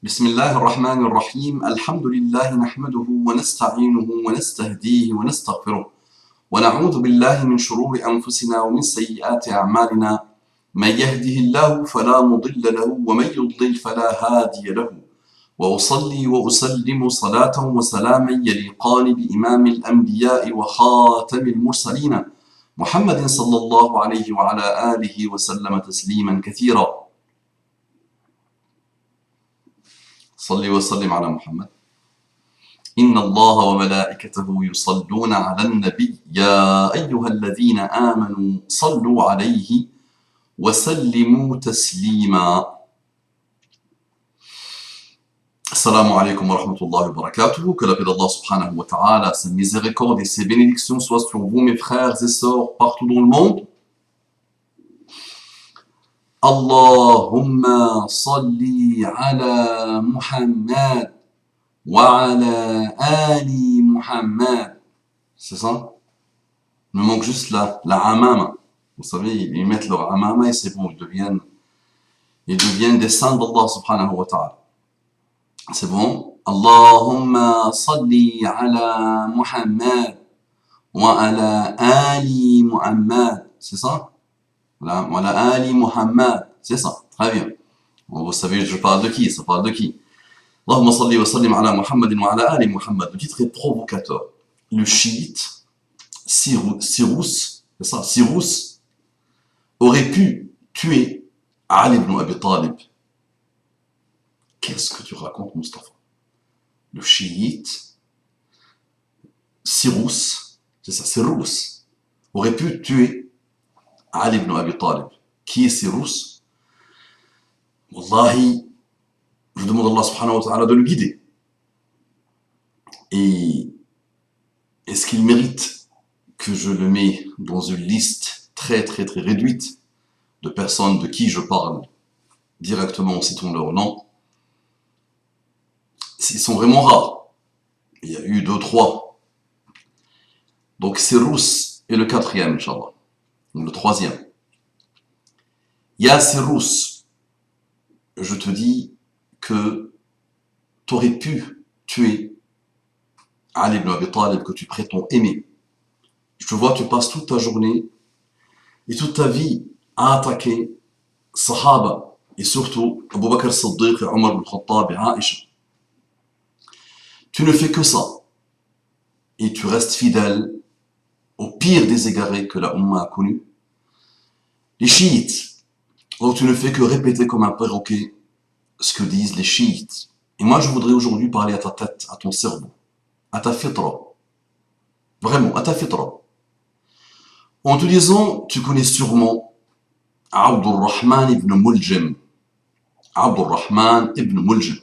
بسم الله الرحمن الرحيم الحمد لله نحمده ونستعينه ونستهديه ونستغفره ونعوذ بالله من شرور أنفسنا ومن سيئات أعمالنا من يهده الله فلا مضل له ومن يضلل فلا هادي له وأصلي وأسلم صلاة وسلاما يليقان بإمام الأنبياء وخاتم المرسلين محمد صلى الله عليه وعلى آله وسلم تسليما كثيرا. صلي وسلم على محمد. إن الله وملائكته يصلون على النبي يا أيها الذين آمنوا صلوا عليه وسلموا تسليما. Assalamu alaikum wa rahmatullahi wa barakatuh. Que la paix d'Allah subhanahu wa ta'ala, sa miséricorde et ses bénédictions soient sur vous, mes frères et sœurs, partout dans le monde. Allahumma salli ala Muhammad wa ala ali Muhammad. C'est ça? Il me manque juste la amama. Vous savez, ils mettent leur amama et c'est bon, ils deviennent des saints d'Allah subhanahu wa ta'ala. C'est bon? Allahumma salli ala Muhammad wa ala ali Muhammad. C'est ça? Wa ala ali Muhammad. C'est ça. Très bien. Bon, vous savez, je parle de qui? Ça parle de qui? Allahumma salli wa sallim ala Muhammad wa ala ali Muhammad. Le titre est provocateur. Le chiite, Cyrus, c'est ça? Cyrus aurait pu tuer Ali ibn Abi Talib. Qu'est-ce que tu racontes, Mustafa? Le chiite, Cyrus, c'est ça, Cyrus, aurait pu tuer Ali ibn Abi Talib. Qui est Cyrus? Wallahi, je demande à Allah subhanahu wa ta'ala de le guider. Et est-ce qu'il mérite que je le mets dans une liste très réduite de personnes de qui je parle directement en citant leur nom? Ils sont vraiment rares. Il y a eu 2-3. Donc Cyrus est le 4e, Inch'Allah. Le 3e. Ya Cyrus, je te dis que tu aurais pu tuer Ali ibn Abi Talib que tu prétends aimer. Je te vois, tu passes toute ta journée et toute ta vie à attaquer Sahaba et surtout Abu Bakr Siddiq, Omar ibn Khattab et Aïcha. Tu ne fais que ça. Et tu restes fidèle au pire des égarés que la Ummah a connu. Les chiites. Donc tu ne fais que répéter comme un perroquet ce que disent les chiites. Et moi je voudrais aujourd'hui parler à ta tête, à ton cerveau, à ta fitra. Vraiment, à ta fitra. En te disant, tu connais sûrement Abdurrahman ibn Muljim. Abdurrahman ibn Muljim.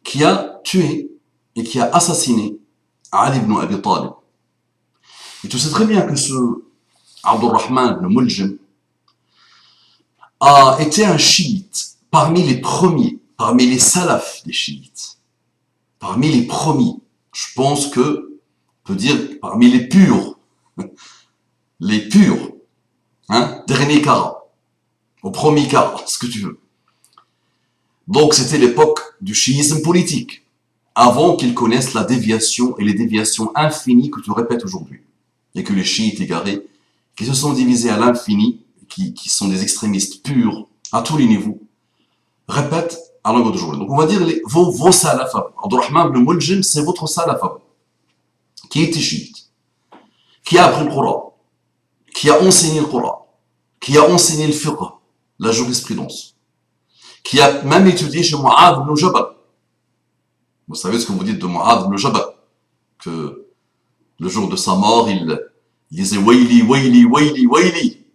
Qui a tué et qui a assassiné Ali ibn Abi Talib. Et tu sais très bien que ce Abdurrahman ibn Muljim a été un chiite parmi les premiers, parmi les salafs des chiites, parmi les premiers. Je pense que, on peut dire, parmi les purs, dernier cara, au premier cara, ce que tu veux. Donc c'était l'époque du chiisme politique, avant qu'ils connaissent la déviation et les déviations infinies que tu répètes aujourd'hui. Et que les chiites égarés, qui se sont divisés à l'infini, qui sont des extrémistes purs, à tous les niveaux, répètent à longueur de journée. Donc on va dire vos salafs. Abdurrahman ibn Muljim, c'est votre salaf, qui était chiite, qui a appris le Coran, qui a enseigné le Coran, qui a enseigné le fiqh, la jurisprudence, qui a même étudié chez Mu'adh ibn Jabal. Vous savez ce que vous dites de Mu'adh ibn Jabal, que le jour de sa mort, il disait Wayli, Wayli, Wayli, Wayli.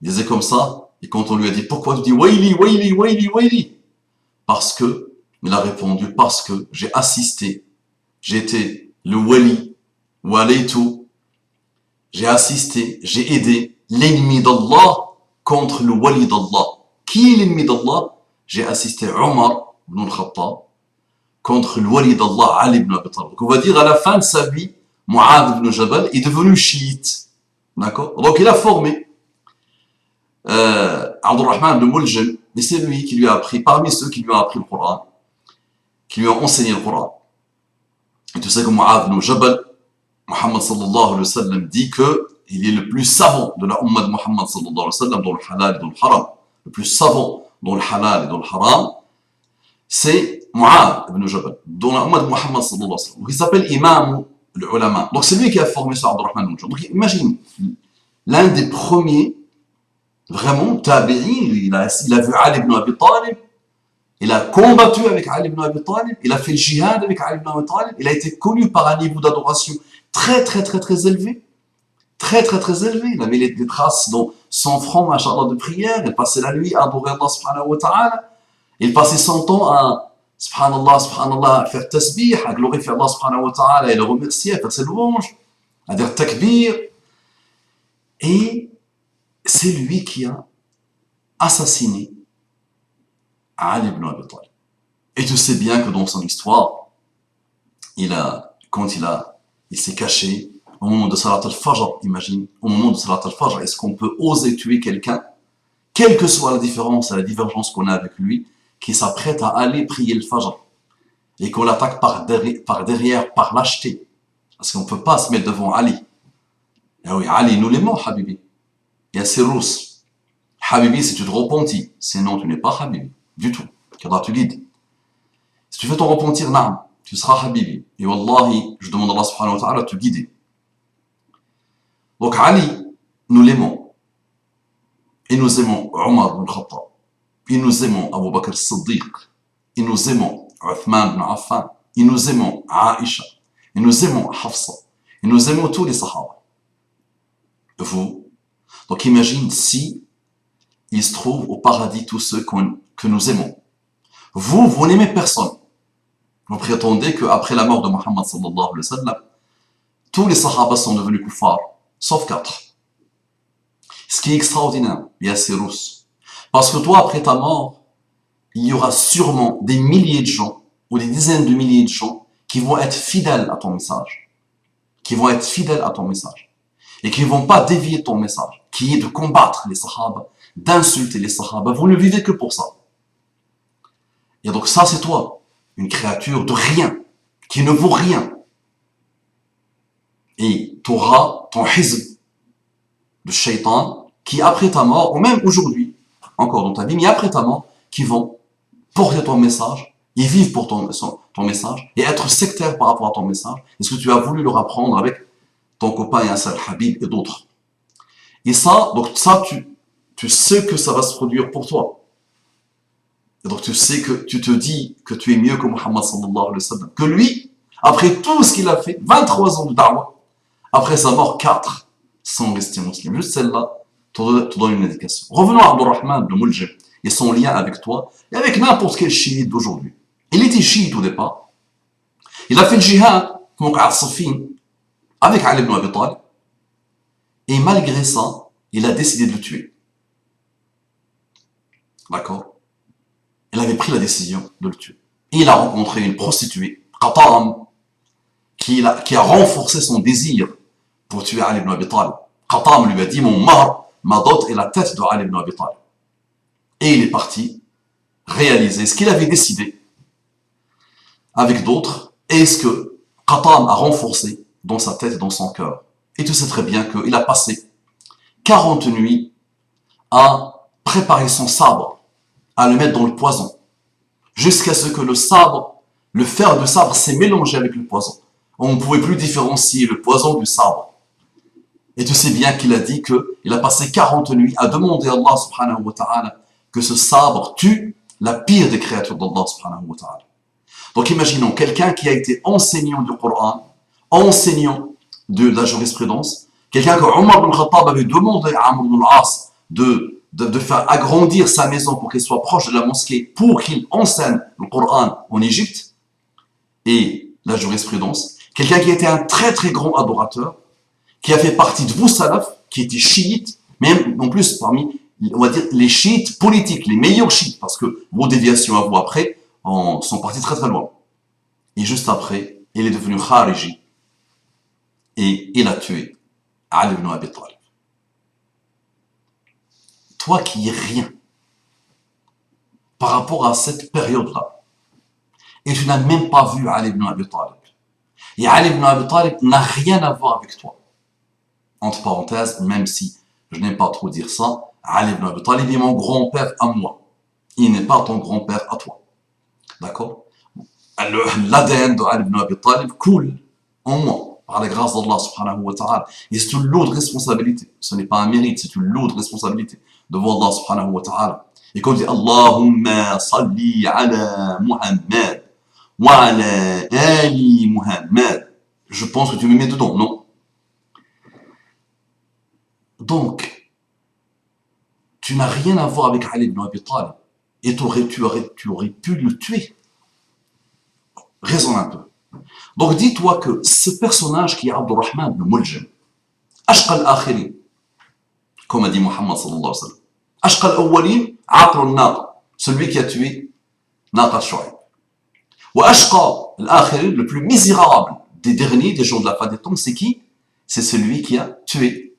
Il disait comme ça, et quand on lui a dit pourquoi tu dis Wayli, Wayli, Wayli, Wayli? Parce que, il a répondu, parce que j'ai assisté, j'ai été le wali, walaytu, j'ai assisté, j'ai aidé l'ennemi d'Allah contre le wali d'Allah. Qui est l'ennemi d'Allah? J'ai assisté Omar ibn al-Khattab contre le wali d'Allah, Ali ibn Abi Talib. Donc on va dire à la fin de sa vie, Mu'adh ibn Jabal est devenu chiite. D'accord? Donc il a formé Abdurrahman ibn Muljim Et c'est lui qui lui a appris, parmi ceux qui lui ont appris le Coran, qui lui ont enseigné le Coran. Et tu sais que Mu'adh ibn Jabal, Muhammad sallallahu alayhi wa sallam dit que il est le plus savant de la Ummah de Muhammad sallallahu alayhi wa sallam dans le halal et dans le haram. Le plus savant dans le halal et dans le haram, c'est Mu'adh ibn Jabal, dans la Ummah de Muhammad sallallahu alayhi wa sallam. Donc il s'appelle Imam l'ulama. Donc c'est lui qui a formé sur Abdurrahman ibn Jabal. Donc imagine, l'un des premiers, vraiment, tabi'in, il a vu Ali ibn Abi Talib, il a combattu avec Ali ibn Abi Talib, il a fait le jihad avec Ali ibn Abi Talib, il a été connu par un niveau d'adoration très élevé. Très élevé. Il avait des traces dans son front, machallah, de prière. Il passait la nuit à adorer Allah subhanahu wa ta'ala. Il passait son temps à, subhanallah, à faire tasbih, à glorifier Allah subhanahu wa ta'ala et le remercier, à faire ses louanges, à dire takbir. Et c'est lui qui a assassiné Ali ibn Abi Talib. Et tu sais bien que dans son histoire, il s'est caché au moment de Salat al-Fajr, imagine, au moment de Salat al-Fajr, est-ce qu'on peut oser tuer quelqu'un, quelle que soit la différence et la divergence qu'on a avec lui, qui s'apprête à aller prier le Fajr, et qu'on l'attaque par derrière, par lâcheté, parce qu'on ne peut pas se mettre devant Ali. Et oui, Ali, nous l'aimons, Habibi. Il y a Sirrous. Habibi, si tu te repentis, sinon tu n'es pas Habibi, du tout. Qu'Allah te guide. Si tu fais ton repentir, naam, tu seras Habibi. Et Wallahi, je demande à Allah subhanahu wa ta'ala de te guider. Donc Ali, nous l'aimons. Et nous aimons Omar ibn Khattab. Et nous aimons Abu Bakr as-Siddiq. Et nous aimons Uthman ibn Affan. Et nous aimons Aisha. Et nous aimons Hafsa. Et nous aimons tous les Sahaba. Vous. Donc imagine si il se trouve au paradis tous ceux que nous aimons. Vous n'aimez personne. Vous prétendez qu'après la mort de Muhammad sallallahu alayhi wa sallam, tous les Sahaba sont devenus kuffars, sauf 4. Ce qui est extraordinaire, ya Sirrous. Parce que toi, après ta mort, il y aura sûrement des milliers de gens, ou des dizaines de milliers de gens, qui vont être fidèles à ton message. Qui vont être fidèles à ton message. Et qui ne vont pas dévier ton message, qui est de combattre les Sahaba, d'insulter les Sahaba. Vous ne vivez que pour ça. Et donc ça, c'est toi, une créature de rien, qui ne vaut rien. Et tu auras ton hizb de shaitan, qui après ta mort, ou même aujourd'hui, encore dans ta vie, mais après ta mort, qui vont porter ton message, et vivre pour ton message, et être sectaire par rapport à ton message, et ce que tu as voulu leur apprendre avec ton copain Yasser Habib et d'autres. Et ça, donc ça, tu sais que ça va se produire pour toi. Et donc tu sais que tu te dis que tu es mieux que Muhammad sallallahu alayhi wa sallam. Que lui, après tout ce qu'il a fait, 23 ans de da'wah, après sa mort, 4 sont restés musulmans. Juste celle-là te donne une indication. Revenons à Abdurrahman de Muljim et son lien avec toi et avec n'importe quel chiite d'aujourd'hui. Il était chiite au départ. Il a fait le jihad, donc à Safin, avec Ali ibn Abi Talib. Et malgré ça, il a décidé de le tuer. D'accord? Il avait pris la décision de le tuer. Et il a rencontré une prostituée, Qatam, qui a renforcé son désir pour tuer Ali ibn Abi Talib. Qatam lui a dit, mon mahr, ma dot est la tête de Ali ibn Abi Talib. Et il est parti réaliser ce qu'il avait décidé avec d'autres, et ce que Qatam a renforcé dans sa tête et dans son cœur. Et tu sais très bien qu'il a passé 40 nuits à préparer son sabre, à le mettre dans le poison, jusqu'à ce que le fer de sabre s'est mélangé avec le poison. On ne pouvait plus différencier le poison du sabre. Et tu sais bien qu'il a dit qu'il a passé 40 nuits à demander à Allah subhanahu wa ta'ala que ce sabre tue la pire des créatures d'Allah subhanahu wa ta'ala. Donc imaginons quelqu'un qui a été enseignant du Coran, enseignant de la jurisprudence, quelqu'un que Omar ibn Khattab avait demandé à Amr ibn al-As de faire agrandir sa maison pour qu'elle soit proche de la mosquée, pour qu'il enseigne le Coran en Égypte et la jurisprudence. Quelqu'un qui était un très grand adorateur, qui a fait partie de vous salaf, qui était chiite, même en plus parmi, on va dire, les chiites politiques, les meilleurs chiites, parce que vos déviations à vous après sont parties très loin. Et juste après, il est devenu khariji et il a tué Ali ibn Abi Talib. Toi qui es rien, par rapport à cette période-là. Et tu n'as même pas vu Ali ibn Abi Talib. Et Ali ibn Abi Talib n'a rien à voir avec toi. Entre parenthèses, même si je n'aime pas trop dire ça, Ali ibn Abi Talib est mon grand-père à moi. Il n'est pas ton grand-père à toi. D'accord? L'ADN de Ali ibn Abi Talib coule en moi, par la grâce d'Allah subhanahu wa ta'ala. Et c'est une lourde responsabilité. Ce n'est pas un mérite, c'est une lourde responsabilité devant Allah subhanahu wa ta'ala. Et quand on dit Allahumma salli ala Muhammad wa ala ali Muhammad, je pense que tu me mets dedans, non? Donc, tu n'as rien à voir avec Ali ibn Abi Talib. Et tu aurais pu le tuer. Raisonne un peu. Donc dis-toi que ce personnage qui est Abdurrahman le Muljam, Ashqa al-Akhirin, comme a dit Muhammad sallallahu alayhi wa sallam, Ashqa al-Awwalin, Aqr al-Naqa, celui qui a tué Naqa al-Shu'ayb. Wa Ashqa al-Akhirin, le plus misérable des derniers, des gens de la fin des temps, c'est qui? C'est celui qui a tué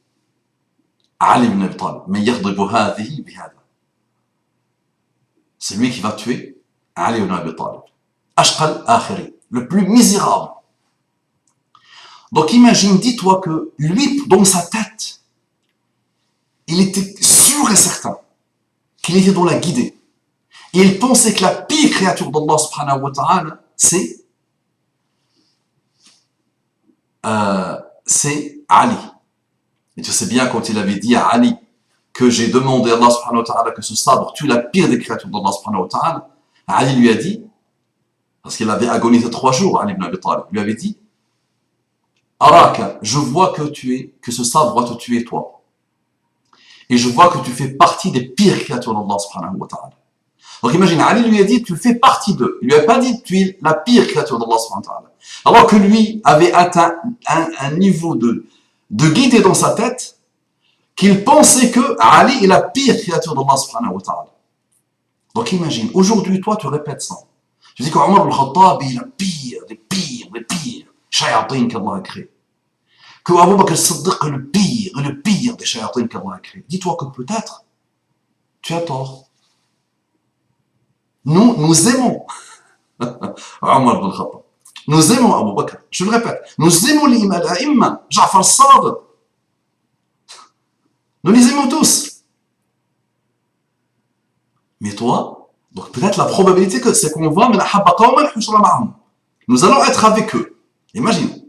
Ali ibn Abi Talib. Mais yaghdhibu hadhihi bihadha. C'est lui qui va tuer Ali ibn Abi Talib. Ashqa al-Akhirin, le plus misérable. Donc imagine, dis-toi que lui, dans sa tête, il était sûr et certain qu'il était dans la guidée. Et il pensait que la pire créature d'Allah subhanahu wa ta'ala, c'est Ali. Et tu sais bien quand il avait dit à Ali que j'ai demandé à Allah subhanahu wa ta'ala que ce sabre tue la pire des créatures d'Allah subhanahu wa ta'ala, Ali lui a dit, parce qu'il avait agonisé 3 jours, Ali ibn Abi Talib, lui avait dit, Araka, je vois que ce sabre va te tuer toi. Et je vois que tu fais partie des pires créatures d'Allah subhanahu wa ta'ala. Donc imagine, Ali lui a dit, tu fais partie d'eux. Il lui a pas dit, tu es la pire créature d'Allah subhanahu wa ta'ala. Alors que lui avait atteint un niveau de guidée dans sa tête, qu'il pensait que Ali est la pire créature d'Allah subhanahu wa ta'ala. Donc imagine, aujourd'hui, toi, tu répètes ça. Tu dis qu'Omar al-Khattab est la pire, des pires shayatin qu'Allah a créé. Que Abu Bakr al-Siddiq est le pire des shayatin qu'Allah a créé. Dis-toi que peut-être, tu as tort. Nous aimons Omar al-Khattab. Nous aimons Abu Bakr. Je le répète. Nous aimons l'imam, Ja'far al-Sadiq. Nous les aimons tous. Mais toi, donc peut-être la probabilité que c'est qu'on va, nous allons être avec eux. Imagine.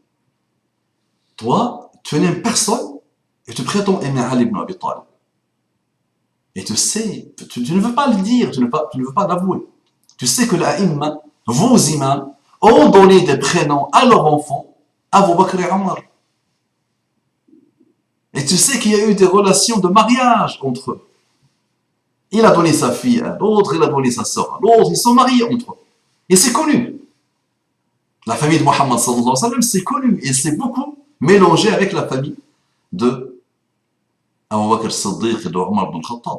Toi, tu n'aimes personne et tu prétends aimer Ali ibn Abi Talib. Et tu sais, tu ne veux pas le dire, tu ne veux pas l'avouer. Tu sais que l'a'imma, vos imams, ont donné des prénoms à leurs enfants, Abu Bakr et Omar. Et tu sais qu'il y a eu des relations de mariage entre eux. Il a donné sa fille à l'autre, il a donné sa sœur à l'autre, ils sont mariés entre eux. Et c'est connu. La famille de Mohammed sallallahu alayhi wa sallam, c'est connu. Et c'est beaucoup mélangé avec la famille de Abu Bakr al-Siddiq et de Omar ibn al-Khattab.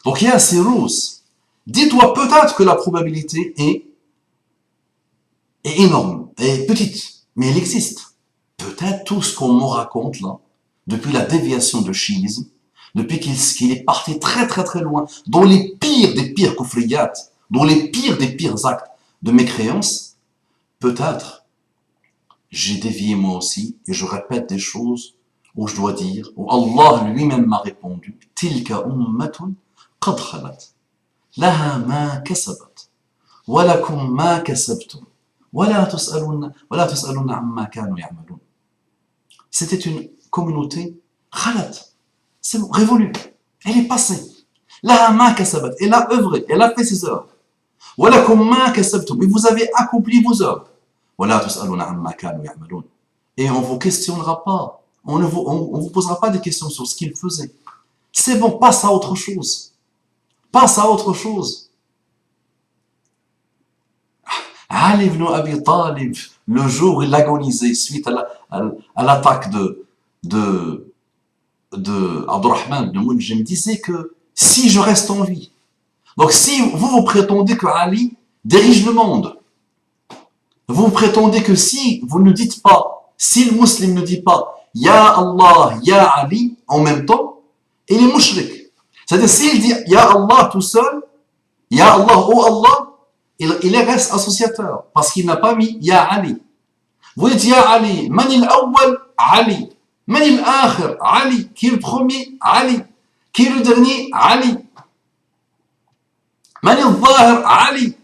Donc il y a ces roses. Dis-toi peut-être que la probabilité est énorme, est petite, mais elle existe. Peut-être tout ce qu'on me raconte là, depuis la déviation de chiisme, depuis qu'il est parti très très très loin, dans les pires des pires kufriyat, dans les pires des pires actes de mécréance, peut-être j'ai dévié moi aussi et je répète des choses où je dois dire, où Allah lui-même m'a répondu, Tilka ummatun qad khalat, laha ma kasabat, wa lakum ma kasabtum, wa la tus'aluna amma kanu ya'malun. C'était une communauté khalat, c'est bon, révolue, elle est passée. Laha ma kasabat, elle a œuvré, elle a fait ses œuvres. Wa lakum ma kasabtum, et vous avez accompli vos œuvres. Wa la tus'aluna amma kanu ya'malun. Et on ne vous questionnera pas, on ne vous posera pas des questions sur ce qu'ils faisaient. C'est bon, passe à autre chose. Passe à autre chose. Ali ibn Abi Talib, le jour où il agonisait suite à l'attaque de Abdurrahman ibn Muljam, disait que si je reste en vie, donc si vous prétendez que Ali dirige le monde, vous prétendez que si vous ne dites pas, si le musulman ne dit pas Ya Allah, Ya Ali en même temps, il est mushrik. C'est-à-dire, s'il dit Ya Allah tout seul, Ya Allah, oh Allah, il reste associateur parce qu'il n'a pas mis Ya Ali. Vous dites Ya Ali, man il-awwal, Ali. Man il-akhir, Ali. Qui est le premier? Ali. Qui est le dernier? Ali. Man il-zahir, Ali.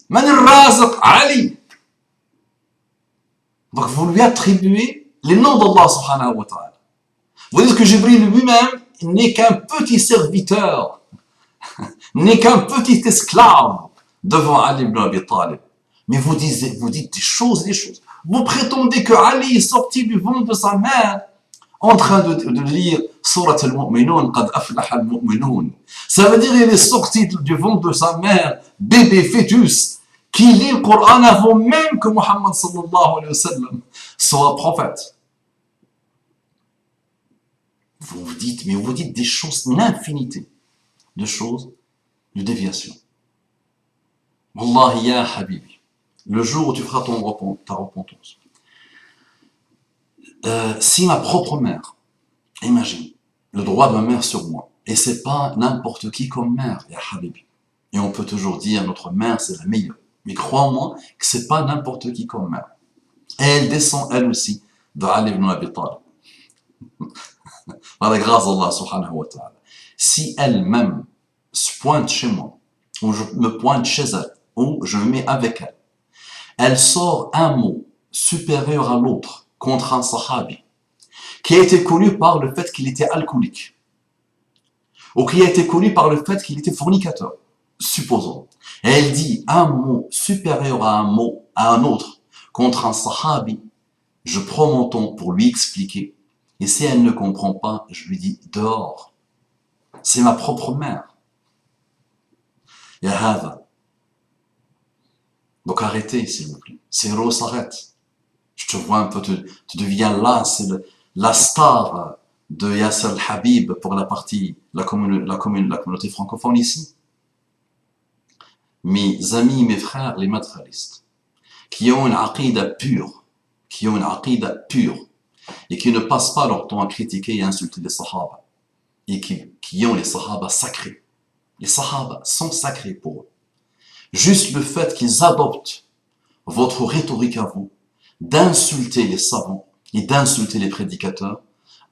Man il-raziq, Ali. Donc vous lui attribuez les noms d'Allah subhanahu wa ta'ala. Vous dites que Jibril lui-même n'est qu'un petit serviteur, n'est qu'un petit esclave devant Ali ibn Abi Talib. Mais vous dites des choses. Vous prétendez que Ali est sorti du ventre de sa mère en train de lire Surat al-Mu'minun, Qad aflaha al-Mu'minun. Ça veut dire qu'il est sorti du ventre de sa mère, bébé, fœtus, qui lit le Coran avant même que Muhammad sallallahu alayhi wa sallam soit prophète. Vous dites des choses, une infinité de choses, de déviations. Wallahi ya habibi, le jour où tu feras ta repentance, si ma propre mère, imagine, le droit de ma mère sur moi, et c'est pas n'importe qui comme mère, ya habibi, et on peut toujours dire notre mère c'est la meilleure, mais crois-moi que c'est pas n'importe qui comme mère, et elle descend elle aussi de Ali ibn Abi Talib. Par la grâce d'Allah subhanahu wa ta'ala. Si elle-même se pointe chez moi, ou je me pointe chez elle, ou je me mets avec elle, elle sort un mot supérieur à l'autre contre un sahabi, qui a été connu par le fait qu'il était alcoolique, ou qui a été connu par le fait qu'il était fornicateur, supposons. Et elle dit un mot supérieur à un autre, contre un sahabi, je prends mon temps pour lui expliquer. Et si elle ne comprend pas, je lui dis dehors. C'est ma propre mère. Ya hada. Donc arrêtez, s'il vous plaît. C'est Rose, arrête. Je te vois un peu, tu deviens là, c'est la star de Yasser al-Habib pour la communauté francophone ici. Mes amis, mes frères, les matérialistes, qui ont une aqida pure, et qui ne passent pas leur temps à critiquer et à insulter les sahaba, et qui ont les sahaba sacrés. Les sahaba sont sacrés pour eux. Juste le fait qu'ils adoptent votre rhétorique à vous, d'insulter les savants et d'insulter les prédicateurs,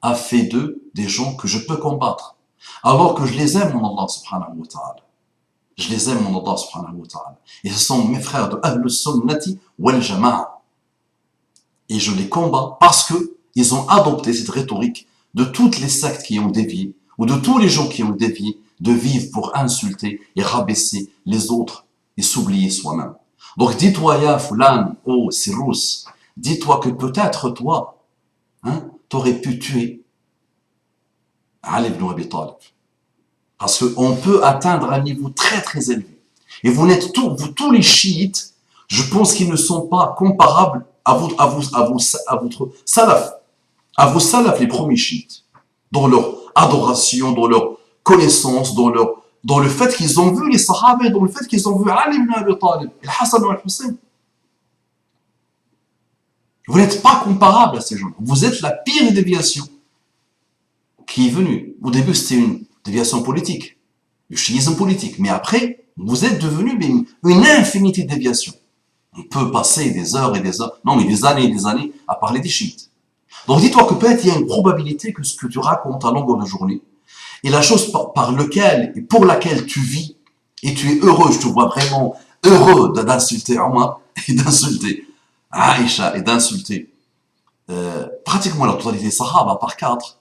a fait d'eux des gens que je peux combattre. Alors que je les aime, mon Allah subhanahu wa ta'ala. Je les aime, mon Allah subhanahu wa ta'ala. Et ce sont mes frères de Ahl sunnati wal Jama'a. Et je les combats parce que ils ont adopté cette rhétorique de toutes les sectes qui ont dévié, ou de tous les gens qui ont dévié, de vivre pour insulter et rabaisser les autres et s'oublier soi-même. Donc dis-toi, ya Fulan, oh Sirrous, dis-toi que peut-être toi, t'aurais pu tuer Ali ibn Abi Talib. Parce qu'on peut atteindre un niveau très très élevé. Et vous tous les chiites, je pense qu'ils ne sont pas comparables à votre salaf. À vos salaf, les premiers chiites, dans leur adoration, dans leur connaissance, dans le fait qu'ils ont vu les sahaba, dans le fait qu'ils ont vu Ali ibn Abi Talib, el Hassan ou el Hussein. Vous n'êtes pas comparable à ces gens. Vous êtes la pire déviation qui est venue. Au début, c'était une déviation politique, le chiisme politique. Mais après, vous êtes devenu une infinité de déviations. On peut passer des heures et des heures, non mais des années et des années à parler des chiites. Donc dis-toi que peut-être il y a une probabilité que ce que tu racontes à longueur de journée est la chose par laquelle et pour laquelle tu vis et tu es heureux, je te vois vraiment heureux d'insulter Omar et d'insulter Aïcha et d'insulter pratiquement la totalité des Sahaba par 4.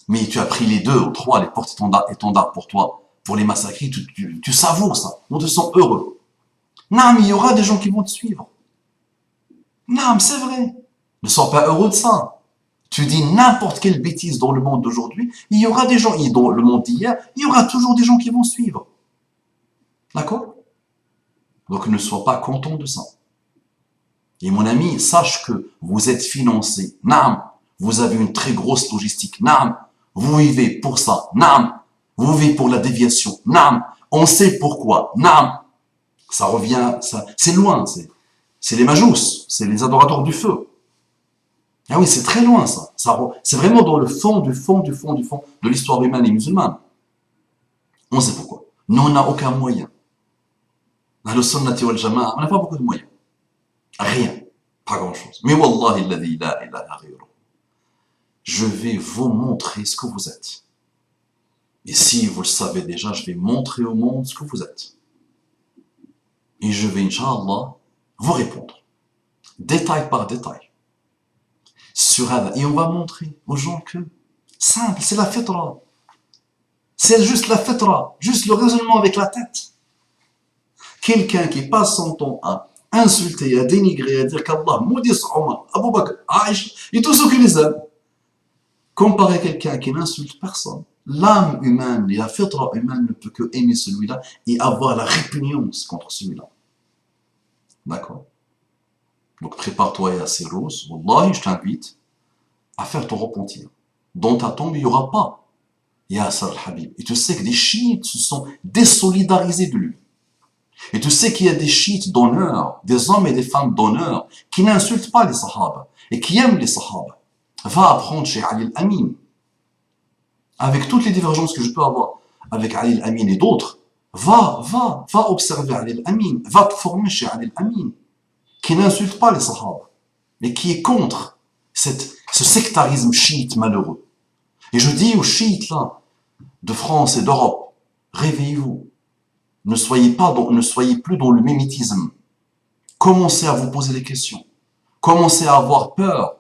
Mais tu as pris les 2 ou 3, les porte-étendards pour toi, pour les massacrer, tu savoures ça, on te sent heureux. Non, mais il y aura des gens qui vont te suivre. Non, mais c'est vrai. Ne sois pas heureux de ça. Tu dis n'importe quelle bêtise dans le monde d'aujourd'hui, il y aura des gens, dans le monde d'hier, il y aura toujours des gens qui vont suivre. D'accord? Donc ne sois pas content de ça. Et mon ami, sache que vous êtes financé. Naam, vous avez une très grosse logistique. Naam, vous vivez pour ça. Naam, vous vivez pour la déviation. Naam, on sait pourquoi. Naam, ça revient, c'est loin, c'est les majous, c'est les adorateurs du feu. Ah oui, c'est très loin ça. C'est vraiment dans le fond de l'histoire humaine et musulmane. On sait pourquoi. Nous, on n'a aucun moyen. Ahlus Sunnati wal Jama'a, on n'a pas beaucoup de moyens. Rien. Pas grand-chose. Mais Wallahi, alladhi la ilaha ghayruh. Je vais vous montrer ce que vous êtes. Et si vous le savez déjà, je vais montrer au monde ce que vous êtes. Et je vais, Inch'Allah, vous répondre. Détail par détail. Et on va montrer aux gens que, simple, c'est la fitra. C'est juste la fitra. Juste le raisonnement avec la tête. Quelqu'un qui passe son temps à insulter, à dénigrer, à dire qu'Allah maudisse Omar, Abu Bakr, Aïcha, et tous ceux qui les aiment. Comparé à quelqu'un qui n'insulte personne. L'âme humaine et la fitra humaine ne peut que aimer celui-là et avoir la répugnance contre celui-là. D'accord? Donc prépare-toi à ces roses. Wallahi, je t'invite à faire ton repentir. Dans ta tombe, il n'y aura pas Yasser al-Habib. Et tu sais que des chiites se sont désolidarisés de lui. Et tu sais qu'il y a des chiites d'honneur, des hommes et des femmes d'honneur, qui n'insultent pas les sahaba et qui aiment les sahaba. Va apprendre chez Ali al-Amin. Avec toutes les divergences que je peux avoir avec Ali al-Amin et d'autres, va observer Ali al-Amin, va te former chez Ali al-Amin, qui n'insulte pas les sahaba, mais qui est contre ce sectarisme chiite malheureux. Et je dis aux chiites là, de France et d'Europe, réveillez-vous. Ne soyez plus dans le mimétisme. Commencez à vous poser des questions. Commencez à avoir peur.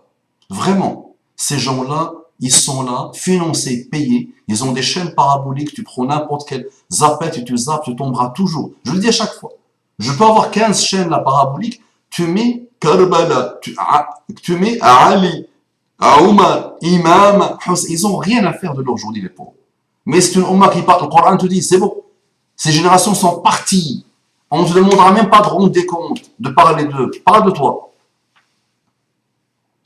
Vraiment, ces gens-là, ils sont là, financés, payés. Ils ont des chaînes paraboliques. Tu prends n'importe quelle zappette et tu zappes, tu tomberas toujours. Je le dis à chaque fois. Je peux avoir 15 chaînes là, paraboliques. Tu mets Karbala, tu mets Ali, Omar, Imam, ils n'ont rien à faire de leur journée, les pauvres. Mais c'est une Omar qui parle, le Coran te dit, c'est bon. Ces générations sont parties. On ne te demandera même pas de rendre des comptes, de parler d'eux. Parle de toi.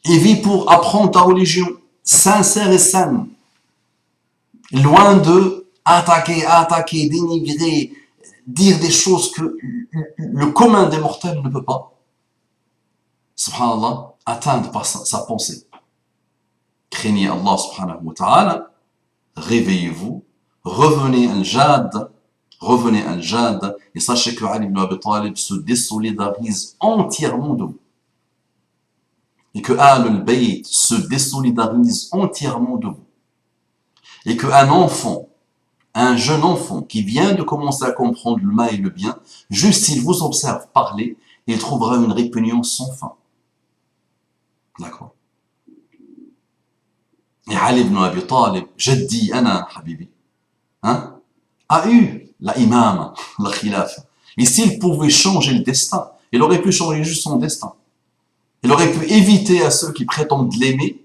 Et vis pour apprendre ta religion sincère et saine. Loin de attaquer, dénigrer, dire des choses que le commun des mortels ne peut pas. Subhanallah, atteindre par sa pensée. Craignez Allah subhanahu wa ta'ala. Réveillez-vous. Revenez al jad, et sachez que Ali ibn Abi Talib se désolidarise entièrement de vous. Et que Ahlul Bayt se désolidarise entièrement de vous. Et qu'un enfant, un jeune enfant qui vient de commencer à comprendre le mal et le bien, juste s'il vous observe parler, il trouvera une répugnance sans fin. D'accord? Et Ali ibn Abi Talib, Jaddi, Ana, Habibi, hein, a eu la imam, la khilaf. Et s'il pouvait changer le destin, il aurait pu changer juste son destin. Il aurait pu éviter à ceux qui prétendent l'aimer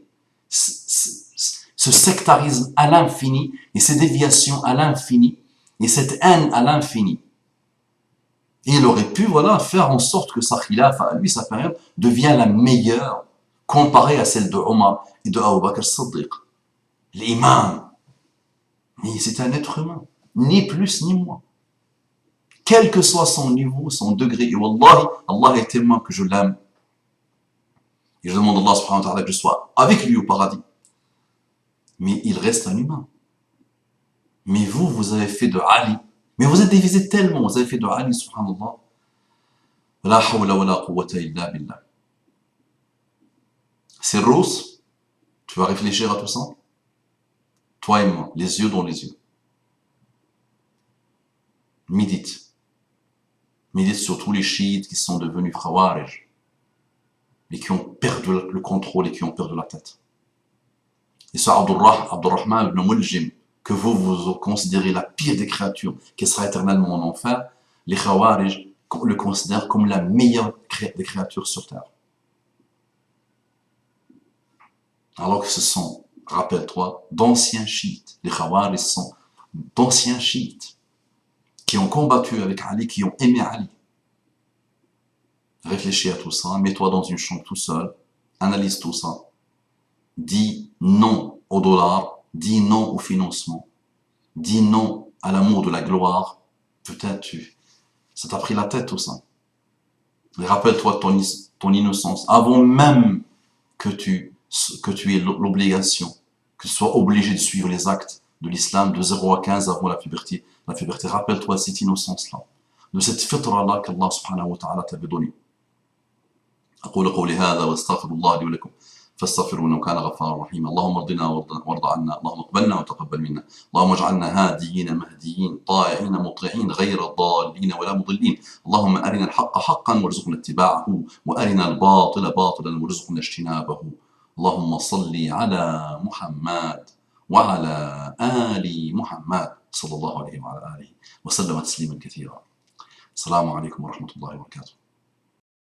ce sectarisme à l'infini et ces déviations à l'infini et cette haine à l'infini. Et il aurait pu, voilà, faire en sorte que sa khilaf, à lui, sa période, devient la meilleure comparée à celle de Omar et de Abu Bakr as-Siddiq. L'imam. Mais c'est un être humain. Ni plus ni moins. Quel que soit son niveau, son degré, et Wallahi, Allah est témoin que je l'aime. Et je demande à Allah subhanahu wa ta'ala que je sois avec lui au paradis. Mais il reste un humain. Mais vous avez fait de Ali. Mais vous êtes divisé tellement, vous avez fait de Ali, subhanallah. La hawla wa la quwwata illa billah. C'est rose. Tu vas réfléchir à tout ça. Toi et moi, les yeux dans les yeux. Médite. Médite sur tous les chiites qui sont devenus khawarij. Et qui ont perdu le contrôle et qui ont perdu la tête. Et ce Abdurrahman ibn Muljim, que vous considérez la pire des créatures, qui sera éternellement en enfer, les Khawarij le considèrent comme la meilleure des créatures sur terre. Alors que ce sont, rappelle-toi, d'anciens chiites. Les Khawarij sont d'anciens chiites qui ont combattu avec Ali, qui ont aimé Ali. Réfléchis à tout ça, mets-toi dans une chambre tout seul, analyse tout ça. Dis non au dollar, dis non au financement, dis non à l'amour de la gloire. Peut-être ça t'a pris la tête tout ça. Et rappelle-toi ton innocence, avant même que tu aies l'obligation, que tu sois obligé de suivre les actes de l'islam de 0 à 15 avant la puberté. La liberté, rappelle-toi cette innocence-là, de cette fitra-là qu'Allah subhanahu wa ta'ala t'avait donnée. أقول قولي هذا واستغفر الله لي ولكم فاستغفروا إنه كان غفارا رحيما. اللهم ارضنا وارض عنا، اللهم اقبلنا وتقبل منا، اللهم اجعلنا هاديين مهديين طائعين مطيعين غير ضالين ولا مضلين. اللهم أرنا الحق حقا وارزقنا اتباعه، وأرنا الباطل باطلا وارزقنا اجتنابه. اللهم صل على محمد وعلى آل محمد صلى الله عليه وعلى آله وسلم تسليما كثيرا. السلام عليكم ورحمة الله وبركاته.